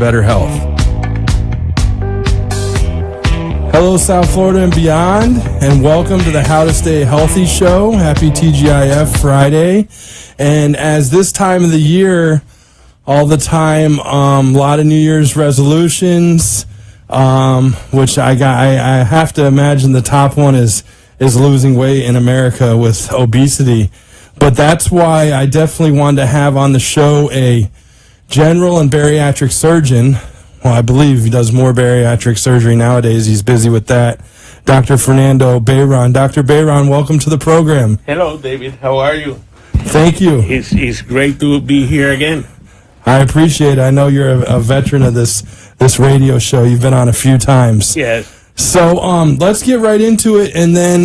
better health. Hello, South Florida and beyond, and welcome to the How to Stay Healthy show. Happy TGIF Friday. And as this time of the year, all the time, a lot of New Year's resolutions, which I have to imagine the top one is losing weight in America with obesity. But that's why I definitely wanted to have on the show a general and bariatric surgeon. Well, I believe he does more bariatric surgery nowadays. He's busy with that. Dr. Fernando Bayron. Dr. Bayron, welcome to the program. Hello, David. How are you? Thank you. It's great to be here again. I appreciate it. I know you're a veteran of this radio show. You've been on a few times. Yes. So let's get right into it, and then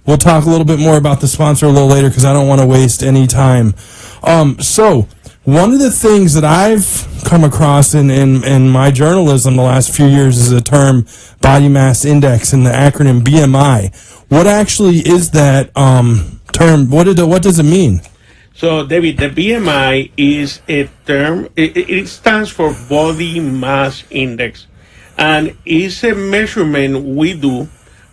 we'll talk a little bit more about the sponsor a little later because I don't want to waste any time. So one of the things that I've come across in my journalism the last few years is the term body mass index and the acronym BMI. What actually is that term? What does it mean? So, David, the BMI is a term, it stands for Body Mass Index, and it's a measurement we do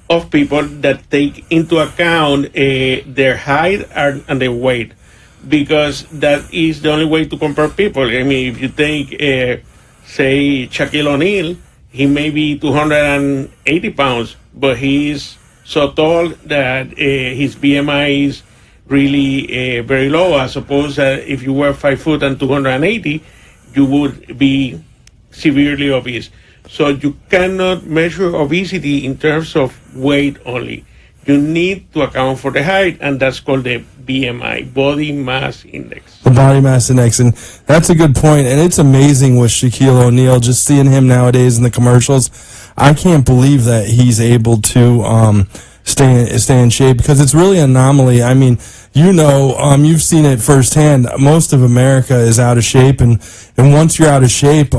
of people that take into account their height and their weight, because that is the only way to compare people. I mean, if you take, say, Shaquille O'Neal, he may be 280 pounds, but he's so tall that his BMI is really very low. I suppose that if you were 5 foot and 280, you would be severely obese. So you cannot measure obesity in terms of weight only. You need to account for the height, and that's called the BMI, Body Mass Index. The Body Mass Index, and that's a good point. And it's amazing with Shaquille O'Neal, just seeing him nowadays in the commercials. I can't believe that he's able to stay in shape, because it's really an anomaly. I mean, you've seen it firsthand. Most of America is out of shape, and once you're out of shape,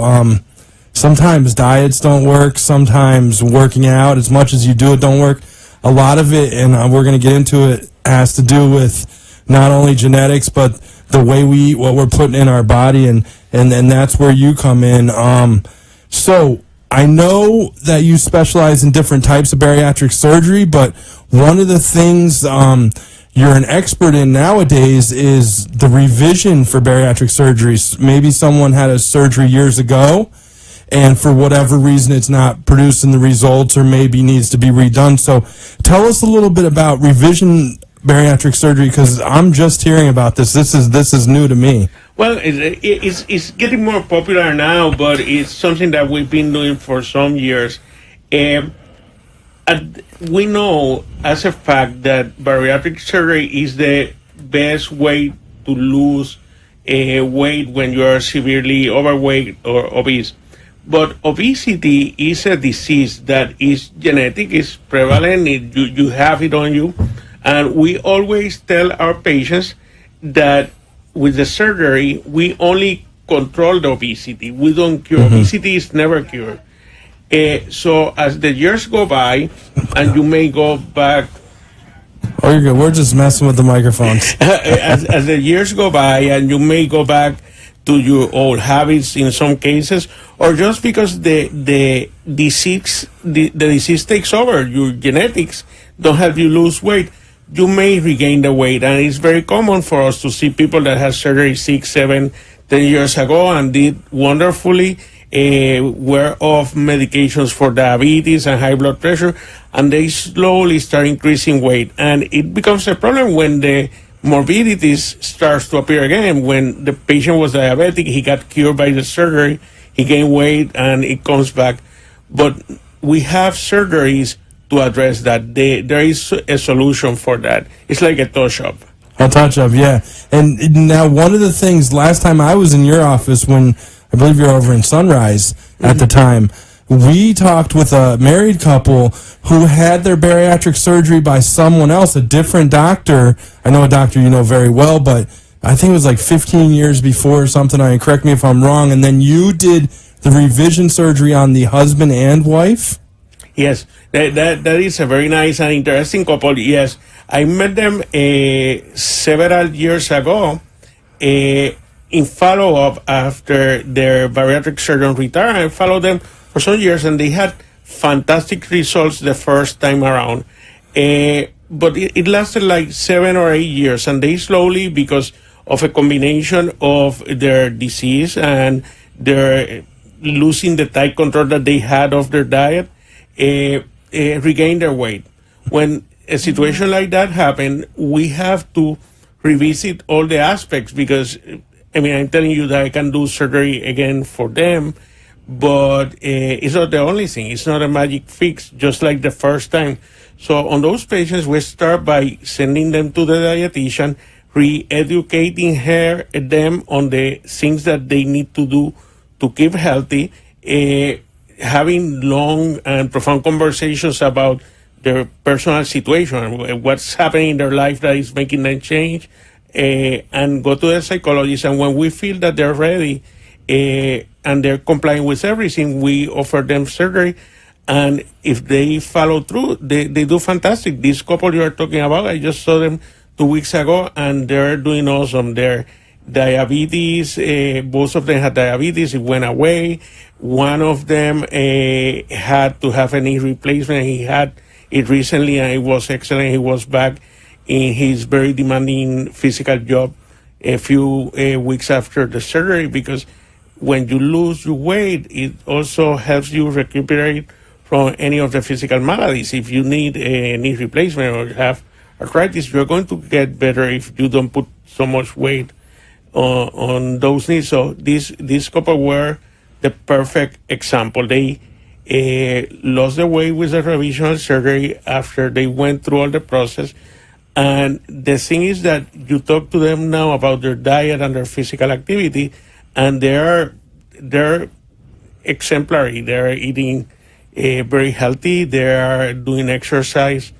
sometimes diets don't work. Sometimes working out, as much as you do it, don't work. A lot of it, and we're going to get into it, has to do with not only genetics, but the way we eat, what we're putting in our body, and that's where you come in. So I know that you specialize in different types of bariatric surgery, but one of the things you're an expert in nowadays is the revision for bariatric surgeries. Maybe someone had a surgery years ago, and for whatever reason it's not producing the results, or maybe needs to be redone. So tell us a little bit about revision bariatric surgery, because I'm just hearing about this. This is new to me. Well, it's getting more popular now, but it's something that we've been doing for some years. And we know as a fact that bariatric surgery is the best way to lose weight when you are severely overweight or obese. But obesity is a disease that is genetic, is prevalent, you have it on you. And we always tell our patients that with the surgery, we only control the obesity. We don't cure. Obesity is never cured. So as the years go by, and you may go back. Oh, you're good. We're just messing with the microphones. as the years go by, and you may go back to your old habits in some cases, or just because the disease takes over, your genetics don't help you lose weight, you may regain the weight. And it's very common for us to see people that had surgery 6, 7, 10 years ago and did wonderfully, were off medications for diabetes and high blood pressure, and they slowly start increasing weight. And it becomes a problem when the morbidities starts to appear again. When the patient was diabetic, he got cured by the surgery, he gained weight, and it comes back. But we have surgeries to address that. There is a solution for that. It's like a touch-up. A touch-up, yeah. And now one of the things, last time I was in your office, when I believe you're over in Sunrise at the time, we talked with a married couple who had their bariatric surgery by someone else, a different doctor. I know a doctor you know very well, but I think it was like 15 years before or something. I mean, correct me if I'm wrong. And then you did the revision surgery on the husband and wife? Yes, that is a very nice and interesting couple. Yes, I met them several years ago. in follow-up after their bariatric surgeon retired. I followed them for some years, and they had fantastic results the first time around. But it lasted like 7 or 8 years, and they slowly, because of a combination of their disease and their losing the tight control that they had of their diet, regained their weight. When a situation like that happened, we have to revisit all the aspects, because I mean, I'm telling you that I can do surgery again for them, but it's not the only thing. It's not a magic fix, just like the first time. So on those patients, we start by sending them to the dietitian, re-educating them on the things that they need to do to keep healthy, having long and profound conversations about their personal situation, what's happening in their life that is making them change, and go to the psychologist. And when we feel that they're ready and they're complying with everything, we offer them surgery. And if they follow through, they do fantastic. This couple you are talking about, I just saw them 2 weeks ago, and they're doing awesome. Their diabetes, both of them had diabetes. It went away. One of them had to have a knee replacement. He had it recently, and it was excellent. He was back in his very demanding physical job a few weeks after the surgery, because when you lose your weight, it also helps you recuperate from any of the physical maladies. If you need a knee replacement or have arthritis, you're going to get better if you don't put so much weight on those knees. So this couple were the perfect example. They lost their weight with the revisional surgery after they went through all the process. And the thing is that you talk to them now about their diet and their physical activity, and they're exemplary. They're eating very healthy. They are doing exercise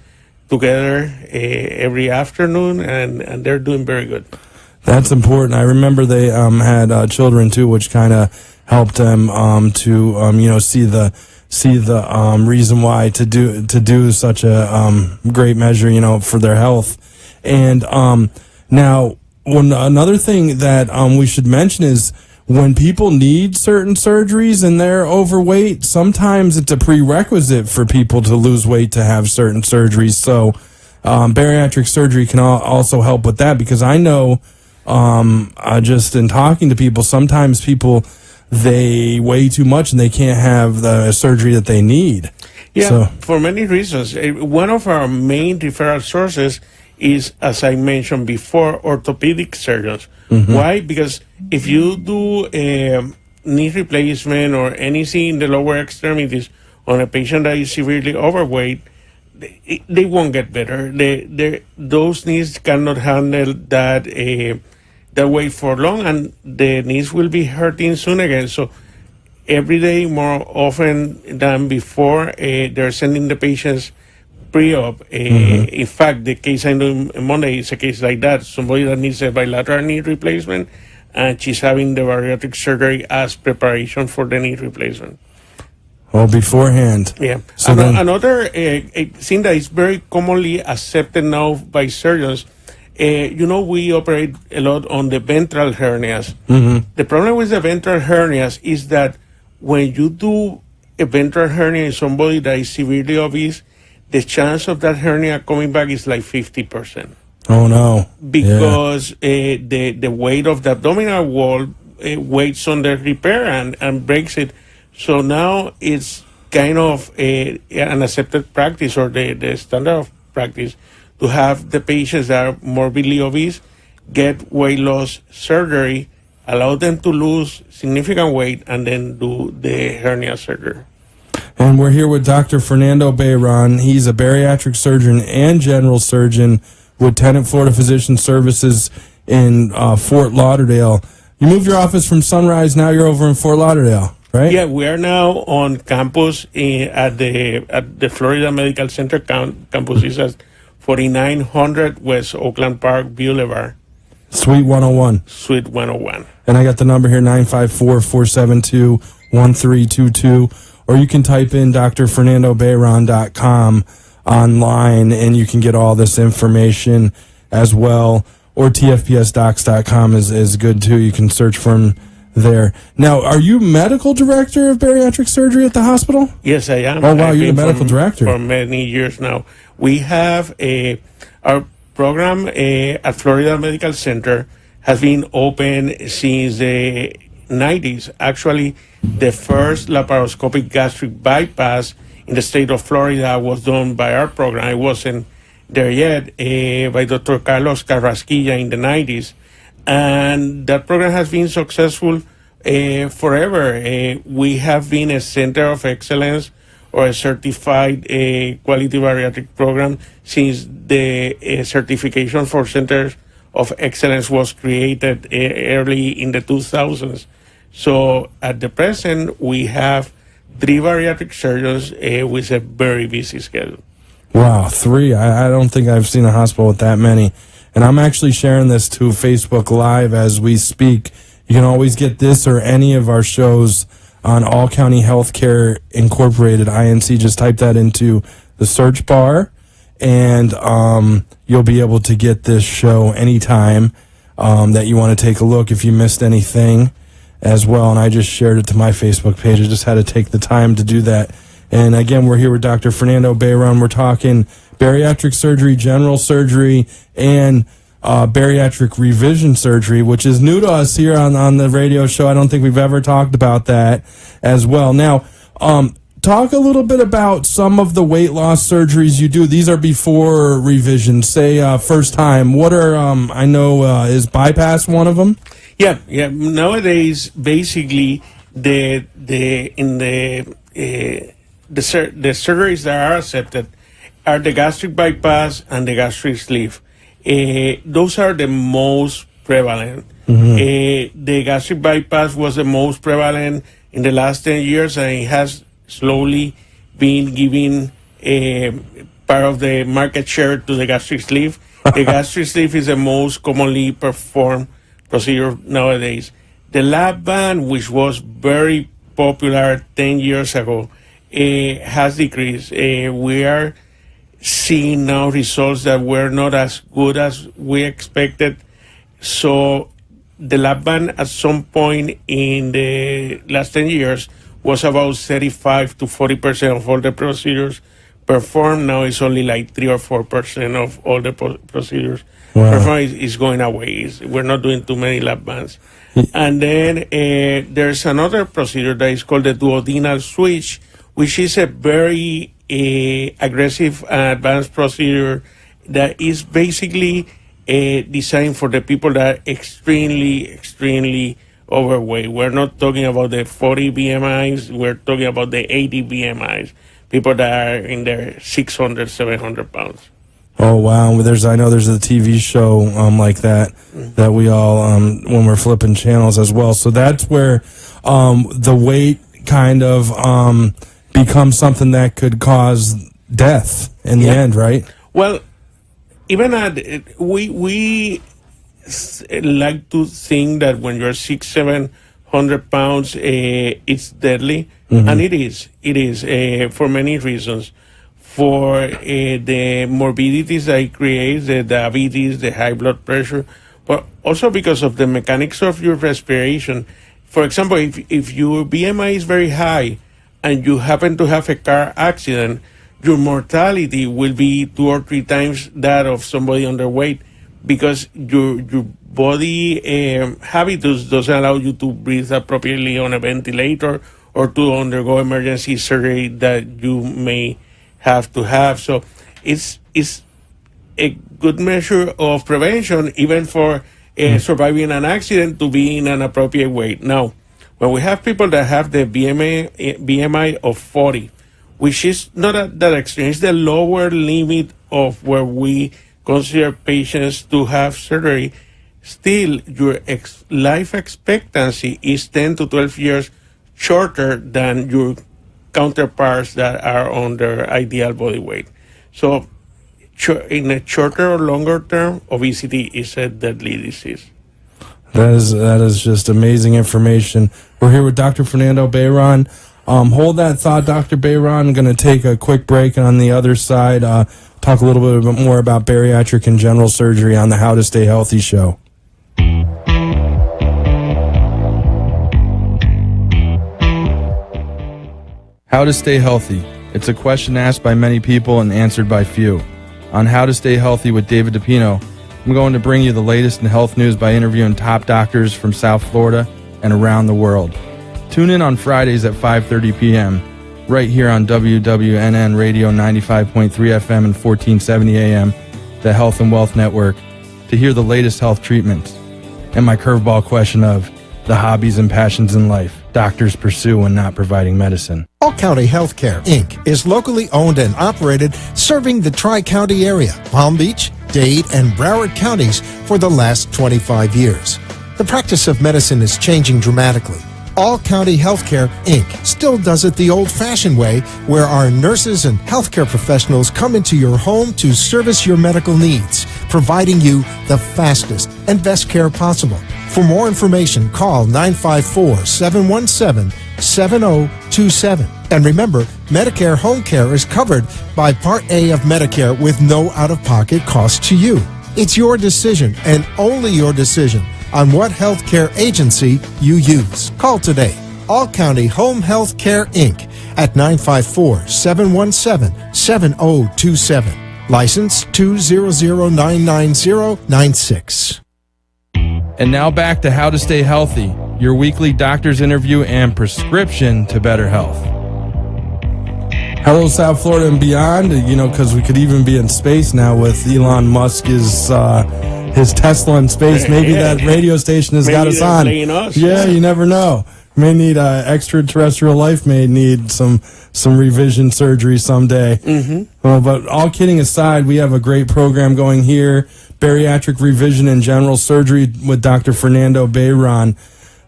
together every afternoon, and they're doing very good. That's important. I remember they had children too, which kind of helped them to see the reason why to do such a great measure, for their health. And now, another thing that we should mention is, when people need certain surgeries and they're overweight, sometimes it's a prerequisite for people to lose weight to have certain surgeries. So bariatric surgery can also help with that, because I know just in talking to people, sometimes people, they weigh too much and they can't have the surgery that they need. Yeah, so, for many reasons. One of our main referral sources is, as I mentioned before, orthopedic surgeons. Mm-hmm. Why? Because if you do a knee replacement or anything in the lower extremities on a patient that is severely overweight, they won't get better. Those knees cannot handle that weight for long, and the knees will be hurting soon again. So every day, more often than before, they're sending the patients pre-op. In fact, the case I know Monday is a case like that. Somebody that needs a bilateral knee replacement, and she's having the bariatric surgery as preparation for the knee replacement. Well, beforehand. Yeah. So another thing that is very commonly accepted now by surgeons, we operate a lot on the ventral hernias. Mm-hmm. The problem with the ventral hernias is that when you do a ventral hernia in somebody that is severely obese, the chance of that hernia coming back is like 50%. Oh, no. Because the weight of the abdominal wall weights on the repair and breaks it. So now it's kind of an accepted practice, or the standard of practice, to have the patients that are morbidly obese get weight loss surgery, allow them to lose significant weight, and then do the hernia surgery. And we're here with Dr. Fernando Bayron. He's a bariatric surgeon and general surgeon with Tenet Florida Physician Services in Fort Lauderdale. You moved your office from Sunrise, now you're over in Fort Lauderdale, right? Yeah, we are now on campus at the Florida Medical Center campus. Is at 4900 West Oakland Park Boulevard. Suite 101. Suite 101. And I got the number here, 954-472-1322. Or you can type in drfernandobayron.com online, and you can get all this information as well. or tfpsdocs.com is good too. You can search for him there. Now, are you medical director of bariatric surgery at the hospital? Yes, I am. Oh, wow, you're the medical director. For many years now. We have our program at Florida Medical Center has been open since the 90s. Actually, the first laparoscopic gastric bypass in the state of Florida was done by our program. I wasn't there yet, by Dr. Carlos Carrasquilla in the 90s. And that program has been successful forever. We have been a center of excellence or a certified quality bariatric program since the certification for centers of excellence was created early in the 2000s. So at the present, we have 3 bariatric surgeons with a very busy schedule. Wow, 3. I don't think I've seen a hospital with that many. And I'm actually sharing this to Facebook Live as we speak. You can always get this or any of our shows on All County Healthcare Incorporated, INC. Just type that into the search bar, and you'll be able to get this show anytime that you want to take a look if you missed anything as well. And I just shared it to my Facebook page. I just had to take the time to do that. And again, we're here with Dr. Fernando Bayron. We're talking bariatric surgery, general surgery, and bariatric revision surgery, which is new to us here on the radio show. I don't think we've ever talked about that as well. Now, talk a little bit about some of the weight loss surgeries you do. These are before revision. Say first time. What are I know is bypass one of them? Yeah. Nowadays, basically, the surgeries that are accepted are the gastric bypass and the gastric sleeve. Those are the most prevalent. Mm-hmm. The gastric bypass was the most prevalent in the last 10 years, and it has slowly been giving part of the market share to the gastric sleeve. The gastric sleeve is the most commonly performed procedure nowadays. The lap band, which was very popular 10 years ago, has decreased. We are seeing now results that were not as good as we expected. So the lap band at some point in the last 10 years was about 35 to 40% of all the procedures performed. Now it's only like 3 or 4% of all the procedures. Wow. Performed is going away. We're not doing too many lap bands. And then there's another procedure that is called the duodenal switch, which is a very aggressive advanced procedure that is basically designed for the people that are extremely overweight. We're not talking about the 40 BMIs. We're talking about the 80 BMIs, people that are in their 600, 700 pounds. Oh, wow. I know there's a TV show like that we all, when we're flipping channels as well. So that's where the weight kind of becomes something that could cause death in the end, right? Well, even we like to think that when you're 600-700 pounds, it's deadly, and it is for many reasons. For the morbidities that it creates, the diabetes, the high blood pressure, but also because of the mechanics of your respiration. For example, if your BMI is very high and you happen to have a car accident, your mortality will be 2 or 3 times that of somebody underweight, because your body habitus doesn't allow you to breathe appropriately on a ventilator or to undergo emergency surgery that you may have to have. So it's a good measure of prevention, even for surviving an accident, to be in an appropriate weight. Now, when we have people that have the BMI of 40, which is not that extreme, it's the lower limit of where we consider patients to have surgery, still your life expectancy is 10 to 12 years shorter than your counterparts that are on their ideal body weight. So in a shorter or longer term, obesity is a deadly disease. That is just amazing information. We're here with Dr. Fernando Bayron. Hold that thought, Dr. Bayron. I'm going to take a quick break, and on the other side, talk a little bit more about bariatric and general surgery on the How to Stay Healthy show. How to stay healthy. It's a question asked by many people and answered by few. On How to Stay Healthy with David DePino, I'm going to bring you the latest in health news by interviewing top doctors from South Florida and around the world. Tune in on Fridays at 5:30 p.m. right here on WWNN Radio 95.3 FM and 1470 AM, the Health and Wealth Network, to hear the latest health treatments. And my curveball question of the hobbies and passions in life doctors pursue when not providing medicine. All County Healthcare, Inc. is locally owned and operated, serving the Tri-County area, Palm Beach, Dade, and Broward counties for the last 25 years. The practice of medicine is changing dramatically. All County Healthcare, Inc. still does it the old-fashioned way, where our nurses and healthcare professionals come into your home to service your medical needs, providing you the fastest and best care possible. For more information, call 954-717-7027. And remember, Medicare Home Care is covered by Part A of Medicare with no out-of-pocket cost to you. It's your decision, and only your decision, on what healthcare agency you use. Call today. All County Home Health Care, Inc. at 954-717-7027. License 200999096. And now back to How to Stay Healthy, your weekly doctor's interview and prescription to better health. Hello, South Florida and beyond, because we could even be in space now with Elon Musk his Tesla in space. Maybe that radio station has got us on. Yeah, you never know. May need extraterrestrial life may need some revision surgery someday. But all kidding aside, we have a great program going here. Bariatric revision and general surgery with Dr. Fernando Bayron.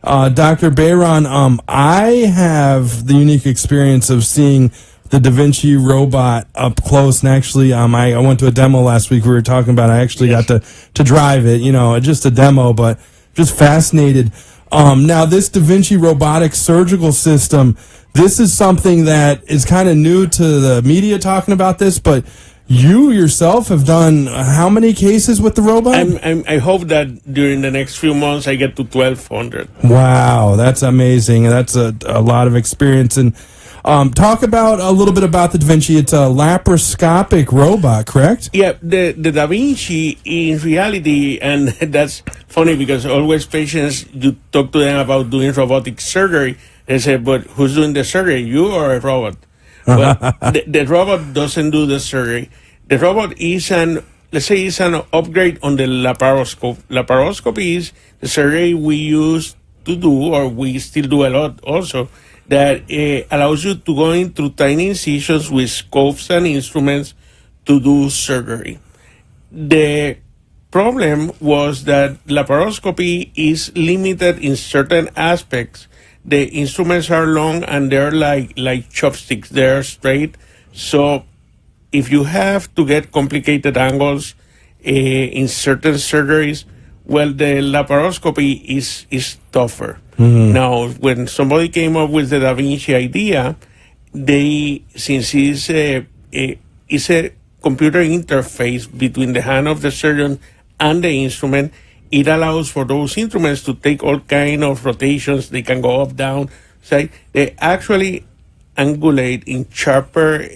Dr. Bayron, I have the unique experience of seeing the Da Vinci robot up close, and actually, I went to a demo last week. We were talking about. I actually got to drive it. Just a demo, but just fascinated. Now, this Da Vinci robotic surgical system, this is something that is kind of new to the media talking about this, but you yourself have done how many cases with the robot? I hope that during the next few months I get to 1,200. Wow, that's amazing. That's a lot of experience. And talk about a little bit about the Da Vinci. It's a laparoscopic robot, correct? Yeah, the Da Vinci, in reality, and that's funny because always patients, you talk to them about doing robotic surgery, they say, but who's doing the surgery, you or a robot? But the robot doesn't do the surgery. The robot is an upgrade on the laparoscope. Laparoscopy is the surgery we used to do, or we still do a lot also, that allows you to go in through tiny incisions with scopes and instruments to do surgery. The problem was that laparoscopy is limited in certain aspects. The instruments are long and they're like chopsticks. They're straight. So if you have to get complicated angles in certain surgeries, well, the laparoscopy is tougher. Now, when somebody came up with the Da Vinci idea, since it's a computer interface between the hand of the surgeon and the instrument, it allows for those instruments to take all kind of rotations. They can go up, down. So they actually angulate in sharper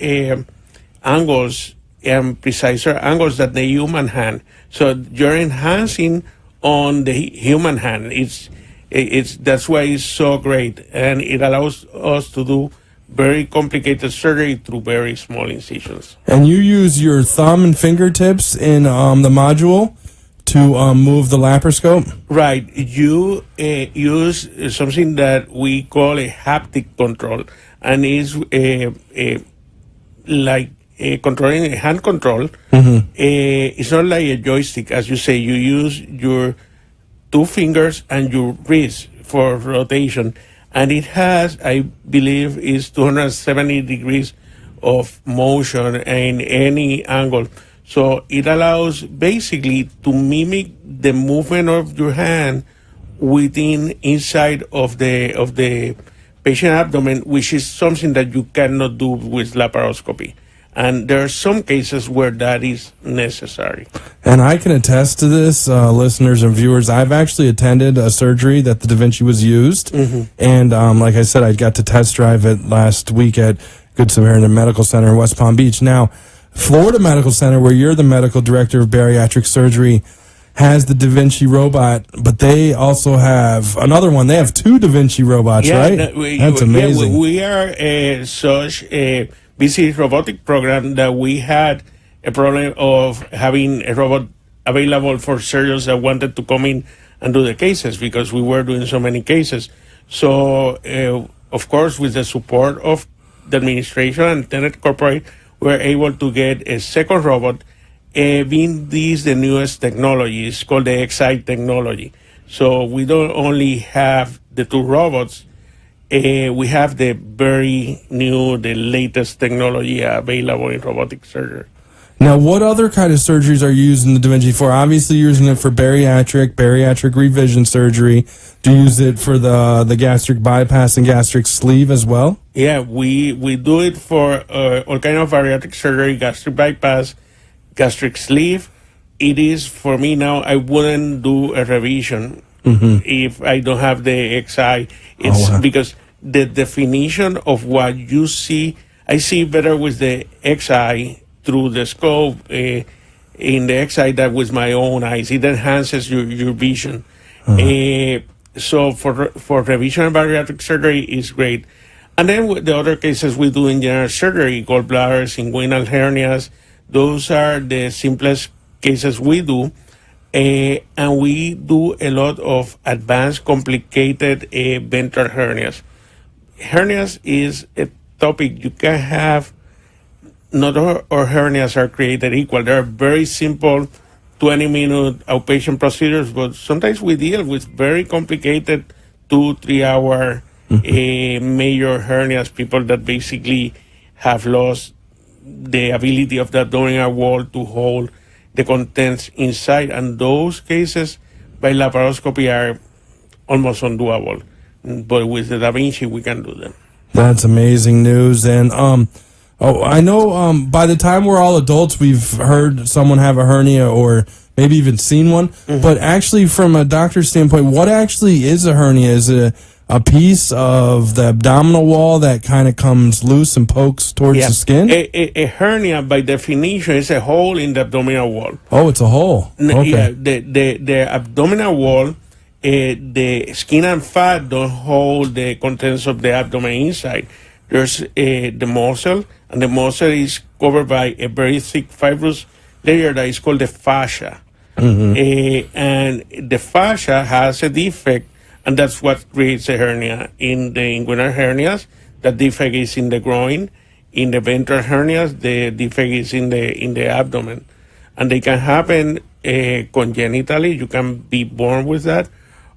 angles and preciser angles than the human hand. So you're enhancing on the human hand. That's why it's so great, and it allows us to do very complicated surgery through very small incisions. And you use your thumb and fingertips in the module to move the laparoscope? Right. You use something that we call a haptic control, and is like controlling a hand control. It's not like a joystick, as you say. You use your 2 fingers and your wrist for rotation, and it has, I believe, is 270 degrees of motion in any angle. So it allows basically to mimic the movement of your hand inside of the patient abdomen, which is something that you cannot do with laparoscopy. And there are some cases where that is necessary. And I can attest to this, listeners and viewers. I've actually attended a surgery that the Da Vinci was used. And like I said, I got to test drive it last week at Good Samaritan Medical Center in West Palm Beach. Now, Florida Medical Center, where you're the medical director of bariatric surgery, has the Da Vinci robot, but they also have another one. They have 2 Da Vinci robots, right? That's amazing. We are such a busy robotic program that we had a problem of having a robot available for surgeons that wanted to come in and do the cases because we were doing so many cases. So, of course, with the support of the administration and Tenet Corporate, we were able to get a second robot. Being this the newest technology, it's called the XI technology. So we don't only have the 2 robots, we have the very new, the latest technology available in robotic surgery. Now, what other kind of surgeries are you using the Da Vinci for? Obviously, you're using it for bariatric revision surgery. Do you use it for the gastric bypass and gastric sleeve as well? Yeah, we do it for all kind of bariatric surgery, gastric bypass, gastric sleeve. It is, for me now, I wouldn't do a revision if I don't have the XI. It's because the definition of what you see, I see better with the XI through the scope in the XI than with my own eyes. It enhances your vision. So for revision and bariatric surgery is great. And then with the other cases we do in general surgery, gallbladders, inguinal hernias, those are the simplest cases we do. And we do a lot of advanced, complicated ventral hernias. Hernias is a topic you can have. Not all hernias are created equal. There are very simple 20-minute outpatient procedures, but sometimes we deal with very complicated 2-3 hour major hernias, people that basically have lost the ability of the abdominal wall to hold the contents inside. And those cases by laparoscopy are almost undoable. But with the Da Vinci, we can do them. That's amazing news. And I know by the time we're all adults, we've heard someone have a hernia or maybe even seen one. But actually, from a doctor's standpoint, what actually is a hernia? Is it a piece of the abdominal wall that kind of comes loose and pokes towards the skin? A hernia, by definition, is a hole in the abdominal wall. Oh, it's a hole. Okay. Yeah, the abdominal wall, the skin and fat don't hold the contents of the abdomen inside. There's the muscle, and the muscle is covered by a very thick fibrous layer that is called the fascia. And the fascia has a defect, and that's what creates a hernia. In the inguinal hernias, the defect is in the groin. In the ventral hernias, the defect is in the abdomen. And they can happen congenitally. You can be born with that,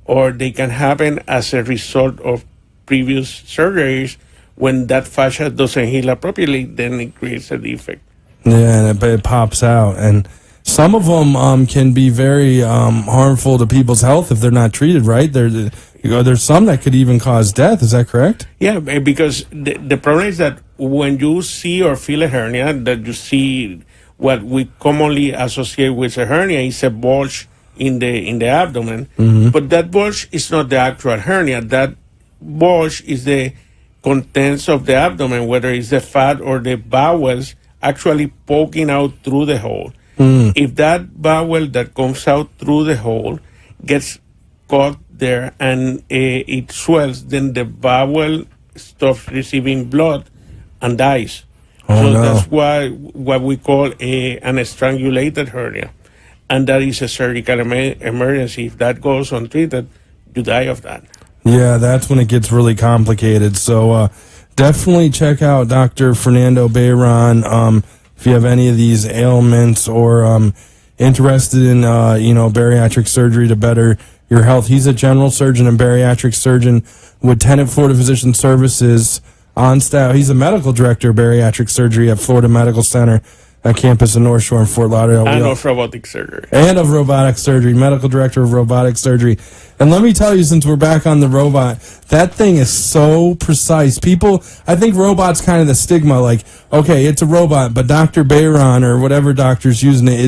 or they can happen as a result of previous surgeries. When that fascia doesn't heal appropriately, then it creates a defect. Yeah, and it pops out. And some of them can be very harmful to people's health if they're not treated right. There's some that could even cause death. Is that correct? Yeah, because the problem is that when you see or feel a hernia, that you see what we commonly associate with a hernia is a bulge in the abdomen. But that bulge is not the actual hernia. That bulge is the contents of the abdomen, whether it's the fat or the bowels, actually poking out through the hole. If that bowel that comes out through the hole gets caught there and it swells, then the bowel stops receiving blood and dies. That's what we call an strangulated hernia. And that is a surgical emergency. If that goes untreated, you die of that. Yeah, that's when it gets really complicated. So definitely check out Dr. Fernando Bayron if you have any of these ailments or interested in bariatric surgery to better your health. He's a general surgeon and bariatric surgeon with Tenet Florida Physician Services on staff. He's a medical director of bariatric surgery at Florida Medical Center. campus in North Shore and Fort Lauderdale. And of robotic surgery. And of robotic surgery, medical director of robotic surgery. And let me tell you, since we're back on the robot, that thing is so precise. People, I think robot's kind of the stigma, like, okay, it's a robot, but Dr. Bayron or whatever doctor's using it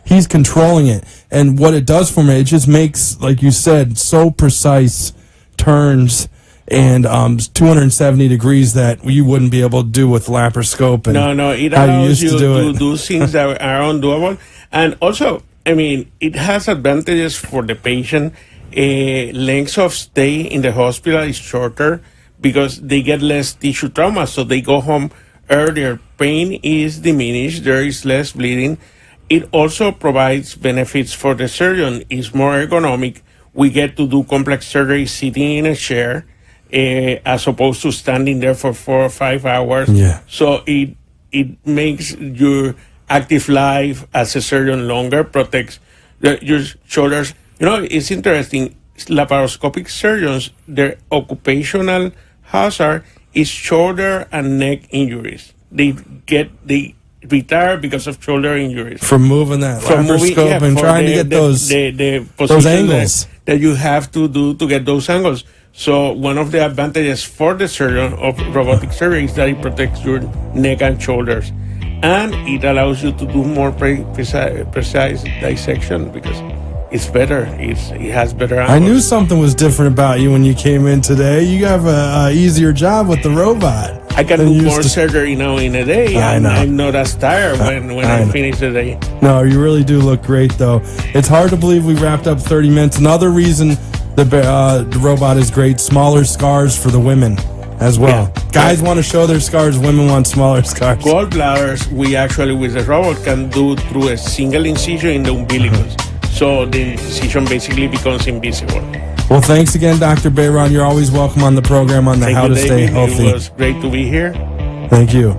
he's controlling it. And what it does for me, it just makes, like you said, so precise turns and 270 degrees that you wouldn't be able to do with laparoscope. And No, it allows you to do things that are undoable. And also, I mean, it has advantages for the patient. Length of stay in the hospital is shorter because they get less tissue trauma, so they go home earlier. Pain is diminished, there is less bleeding. It also provides benefits for the surgeon. It's more ergonomic. We get to do complex surgery sitting in a chair as opposed to standing there for 4 or 5 hours. Yeah. So it makes your active life as a surgeon longer, protects your shoulders. You know, it's interesting. Laparoscopic surgeons, their occupational hazard is shoulder and neck injuries. They retire because of shoulder injuries. From moving that laparoscope and trying to get those angles that you have to do to get those angles. So one of the advantages for the surgeon of robotic surgery is that it protects your neck and shoulders. And it allows you to do more precise dissection because it's better. It has better angles. I knew something was different about you when you came in today. You have a easier job with the robot. I can do more surgery now in a day. I know. I'm not as tired when I finish the day. No, you really do look great, though. It's hard to believe we wrapped up 30 minutes. Another reason the robot is great, smaller scars for the women as well. Yeah. Guys want to show their scars, women want smaller scars. Gallbladders, we actually, with the robot, can do through a single incision in the umbilicus. So the incision basically becomes invisible. Well, thanks again, Dr. Bayron. You're always welcome on the program on the How to Stay Healthy. It was great to be here. Thank you.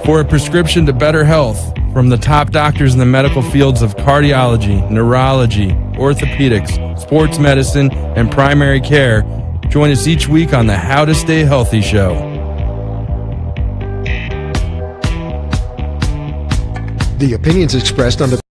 For a prescription to better health from the top doctors in the medical fields of cardiology, neurology, orthopedics, sports medicine, and primary care, join us each week on the How to Stay Healthy show. The opinions expressed on the